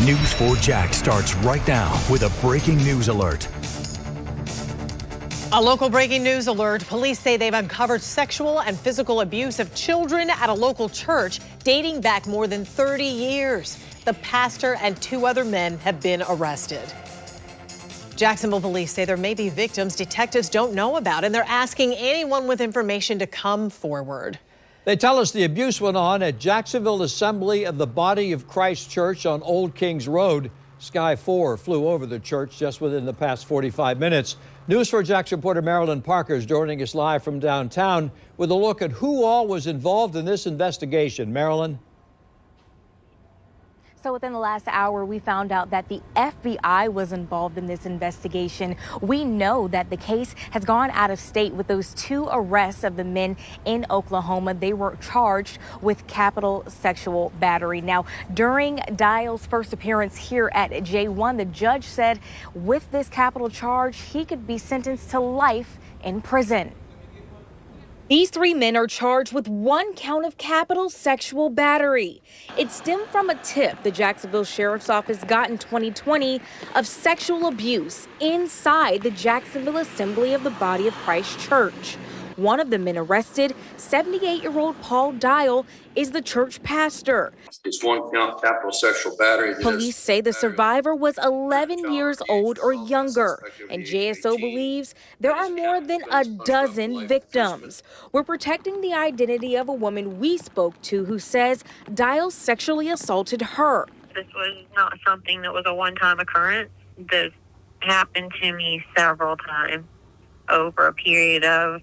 News 4 Jax starts right now with a breaking news alert. A local breaking news alert. Police say they've uncovered sexual and physical abuse of children at a local church dating back more than 30 years. The pastor and 2 other men have been arrested. Jacksonville police say there may be victims detectives don't know about, and they're asking anyone with information to come forward. They tell us the abuse went on at Jacksonville Assembly of the Body of Christ Church on Old Kings Road. Sky 4 flew over the church just within the past 45 minutes. News 4 Jax reporter Marilyn Parker is joining us live from downtown with a look at who all was involved in this investigation. Marilyn? So within the last hour, we found out that the FBI was involved in this investigation. We know that the case has gone out of state with those 2 arrests of the men in Oklahoma. They were charged with capital sexual battery. Now, during Dial's first appearance here at J1, the judge said with this capital charge, he could be sentenced to life in prison. These 3 men are charged with 1 count of capital sexual battery. It stemmed from a tip the Jacksonville Sheriff's Office got in 2020 of sexual abuse inside the Jacksonville Assembly of the Body of Christ Church. One of the men arrested, 78-year-old Paul Dial, is the church pastor. It's 1 count capital sexual battery. Police say the survivor was 11 years old or younger, and JSO believes there are more than a dozen victims. We're protecting the identity of a woman we spoke to who says Dial sexually assaulted her. This was not something that was a one-time occurrence. This happened to me several times over a period of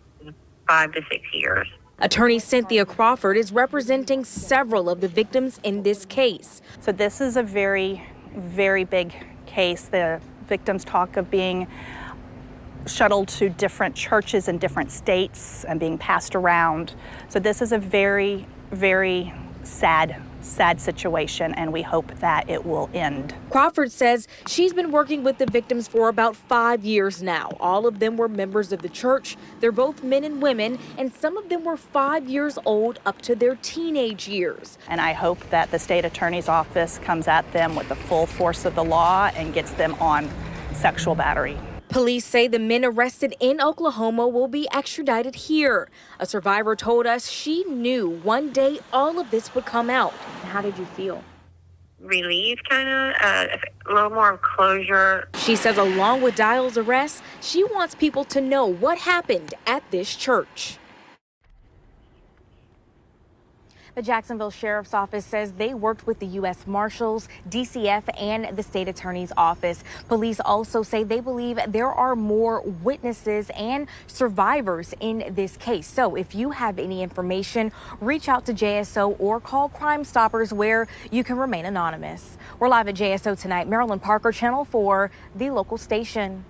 5 to 6 years. Attorney Cynthia Crawford is representing several of the victims in this case. So this is a very, very big case. The victims talk of being shuttled to different churches in different states and being passed around. So this is a very, very sad situation, and we hope that it will end. Crawford says she's been working with the victims for about 5 years now. All of them were members of the church. They're both men and women, and some of them were 5 years old up to their teenage years. And I hope that the state attorney's office comes at them with the full force of the law and gets them on sexual battery. Police say the men arrested in Oklahoma will be extradited here. A survivor told us she knew one day all of this would come out. How did you feel? Relieved, kind of, a little more closure. She says along with Dial's arrest, she wants people to know what happened at this church. The Jacksonville Sheriff's Office says they worked with the U.S. Marshals, DCF, and the state attorney's office. Police also say they believe there are more witnesses and survivors in this case. So if you have any information, reach out to JSO or call Crime Stoppers where you can remain anonymous. We're live at JSO tonight. Marilyn Parker, Channel 4, the local station.